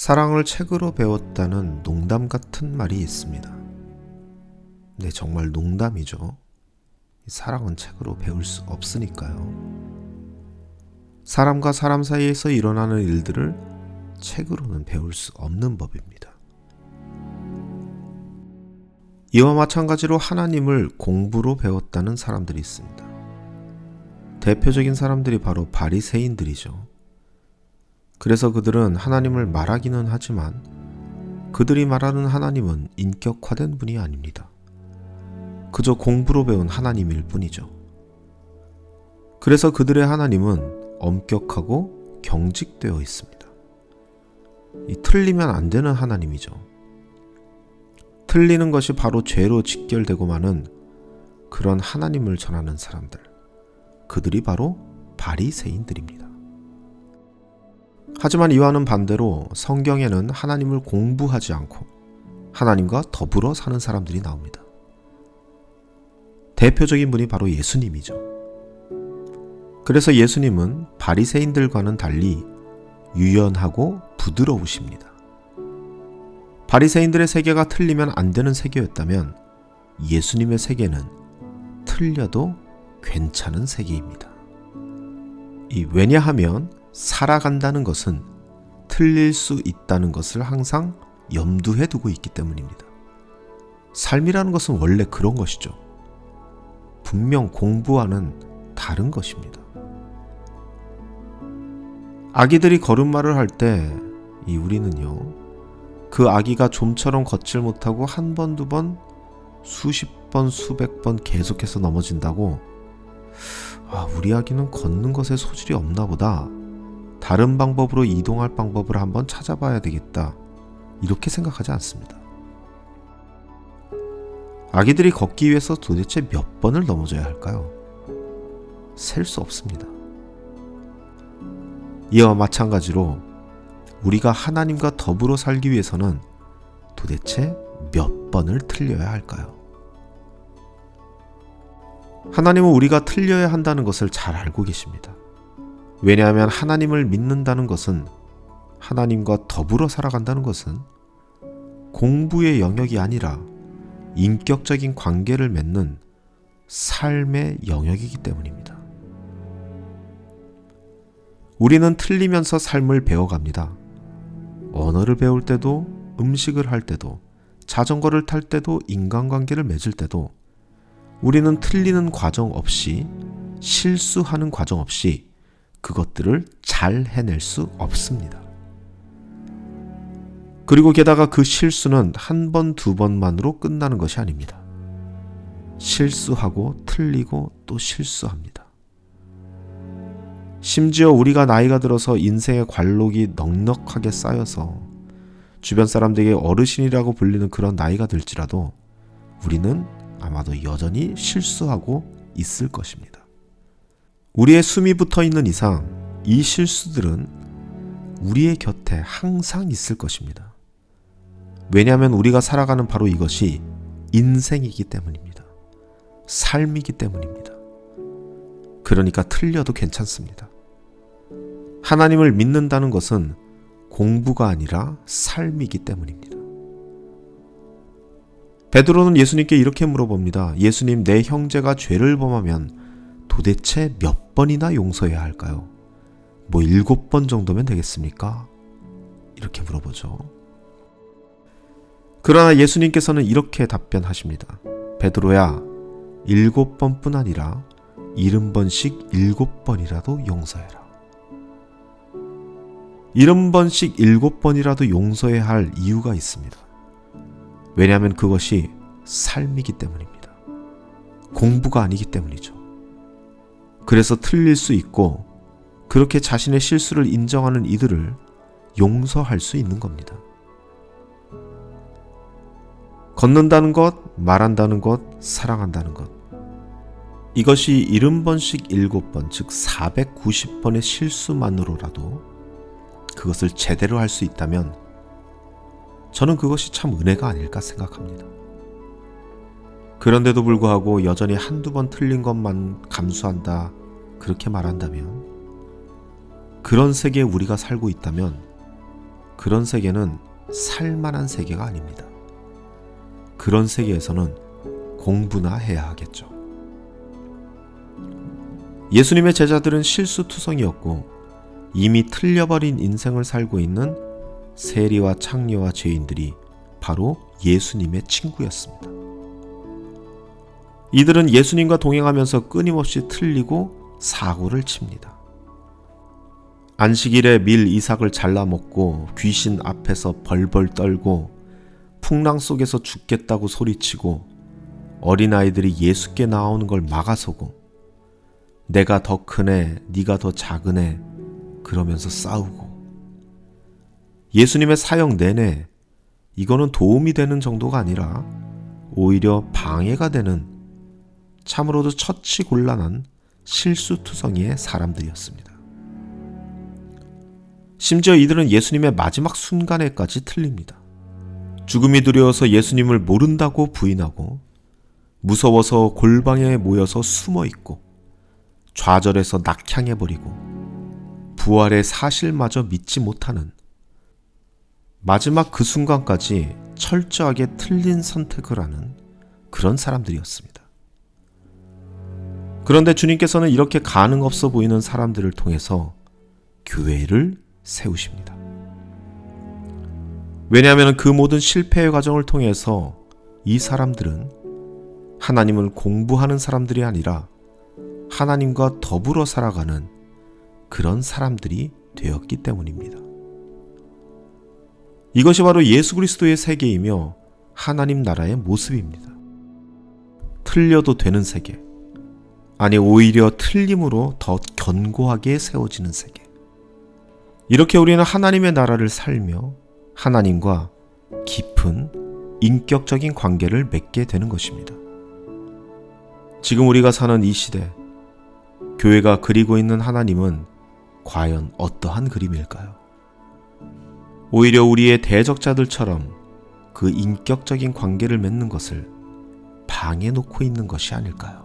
사랑을 책으로 배웠다는 농담 같은 말이 있습니다. 네, 정말 농담이죠. 사랑은 책으로 배울 수 없으니까요. 사람과 사람 사이에서 일어나는 일들을 책으로는 배울 수 없는 법입니다. 이와 마찬가지로 하나님을 공부로 배웠다는 사람들이 있습니다. 대표적인 사람들이 바로 바리새인들이죠. 그래서 그들은 하나님을 말하기는 하지만 그들이 말하는 하나님은 인격화된 분이 아닙니다. 그저 공부로 배운 하나님일 뿐이죠. 그래서 그들의 하나님은 엄격하고 경직되어 있습니다. 틀리면 안 되는 하나님이죠. 틀리는 것이 바로 죄로 직결되고 마는 그런 하나님을 전하는 사람들, 그들이 바로 바리새인들입니다. 하지만 이와는 반대로 성경에는 하나님을 공부하지 않고 하나님과 더불어 사는 사람들이 나옵니다. 대표적인 분이 바로 예수님이죠. 그래서 예수님은 바리새인들과는 달리 유연하고 부드러우십니다. 바리새인들의 세계가 틀리면 안 되는 세계였다면 예수님의 세계는 틀려도 괜찮은 세계입니다. 왜냐하면 살아간다는 것은 틀릴 수 있다는 것을 항상 염두에 두고 있기 때문입니다. 삶이라는 것은 원래 그런 것이죠. 분명 공부와는 다른 것입니다. 아기들이 걸음마를 할 때 우리는요, 그 아기가 좀처럼 걷질 못하고 한 번, 두 번, 수십 번, 수백 번 계속해서 넘어진다고 우리 아기는 걷는 것에 소질이 없나 보다. 다른 방법으로 이동할 방법을 한번 찾아봐야 되겠다. 이렇게 생각하지 않습니다. 아기들이 걷기 위해서 도대체 몇 번을 넘어져야 할까요? 셀 수 없습니다. 이와 마찬가지로 우리가 하나님과 더불어 살기 위해서는 도대체 몇 번을 틀려야 할까요? 하나님은 우리가 틀려야 한다는 것을 잘 알고 계십니다. 왜냐하면 하나님을 믿는다는 것은, 하나님과 더불어 살아간다는 것은 공부의 영역이 아니라 인격적인 관계를 맺는 삶의 영역이기 때문입니다. 우리는 틀리면서 삶을 배워갑니다. 언어를 배울 때도, 음식을 할 때도, 자전거를 탈 때도, 인간관계를 맺을 때도 우리는 틀리는 과정 없이, 실수하는 과정 없이 그것들을 잘 해낼 수 없습니다. 그리고 게다가 그 실수는 한 번, 두 번만으로 끝나는 것이 아닙니다. 실수하고 틀리고 또 실수합니다. 심지어 우리가 나이가 들어서 인생의 관록이 넉넉하게 쌓여서 주변 사람들에게 어르신이라고 불리는 그런 나이가 들지라도 우리는 아마도 여전히 실수하고 있을 것입니다. 우리의 숨이 붙어 있는 이상 이 실수들은 우리의 곁에 항상 있을 것입니다. 왜냐하면 우리가 살아가는 바로 이것이 인생이기 때문입니다. 삶이기 때문입니다. 그러니까 틀려도 괜찮습니다. 하나님을 믿는다는 것은 공부가 아니라 삶이기 때문입니다. 베드로는 예수님께 이렇게 물어봅니다. 예수님, 내 형제가 죄를 범하면 도대체 몇 번이나 용서해야 할까요? 7번 정도면 되겠습니까? 이렇게 물어보죠. 그러나 예수님께서는 이렇게 답변하십니다. 베드로야, 7번뿐 아니라 70번씩 7번이라도 용서해라. 70번씩 7번이라도 용서해야 할 이유가 있습니다. 왜냐하면 그것이 삶이기 때문입니다. 공부가 아니기 때문이죠. 그래서 틀릴 수 있고 그렇게 자신의 실수를 인정하는 이들을 용서할 수 있는 겁니다. 걷는다는 것, 말한다는 것, 사랑한다는 것, 이것이 70번씩 7번, 즉 490번의 실수만으로라도 그것을 제대로 할 수 있다면 저는 그것이 참 은혜가 아닐까 생각합니다. 그런데도 불구하고 여전히 한두 번 틀린 것만 감수한다, 그렇게 말한다면, 그런 세계에 우리가 살고 있다면 그런 세계는 살만한 세계가 아닙니다. 그런 세계에서는 공부나 해야 하겠죠. 예수님의 제자들은 실수투성이었고 이미 틀려버린 인생을 살고 있는 세리와 창녀와 죄인들이 바로 예수님의 친구였습니다. 이들은 예수님과 동행하면서 끊임없이 틀리고 사고를 칩니다. 안식일에 밀 이삭을 잘라먹고 귀신 앞에서 벌벌 떨고 풍랑 속에서 죽겠다고 소리치고 어린아이들이 예수께 나오는 걸 막아서고 내가 더 크네, 네가 더 작으네 그러면서 싸우고 예수님의 사역 내내 이거는 도움이 되는 정도가 아니라 오히려 방해가 되는 참으로도 처치곤란한 실수투성이의 사람들이었습니다. 심지어 이들은 예수님의 마지막 순간에까지 틀립니다. 죽음이 두려워서 예수님을 모른다고 부인하고 무서워서 골방에 모여서 숨어있고 좌절해서 낙향해버리고 부활의 사실마저 믿지 못하는 마지막 그 순간까지 철저하게 틀린 선택을 하는 그런 사람들이었습니다. 그런데 주님께서는 이렇게 가능 없어 보이는 사람들을 통해서 교회를 세우십니다. 왜냐하면 그 모든 실패의 과정을 통해서 이 사람들은 하나님을 공부하는 사람들이 아니라 하나님과 더불어 살아가는 그런 사람들이 되었기 때문입니다. 이것이 바로 예수 그리스도의 세계이며 하나님 나라의 모습입니다. 틀려도 되는 세계, 아니 오히려 틀림으로 더 견고하게 세워지는 세계. 이렇게 우리는 하나님의 나라를 살며 하나님과 깊은 인격적인 관계를 맺게 되는 것입니다. 지금 우리가 사는 이 시대, 교회가 그리고 있는 하나님은 과연 어떠한 그림일까요? 오히려 우리의 대적자들처럼 그 인격적인 관계를 맺는 것을 방해놓고 있는 것이 아닐까요?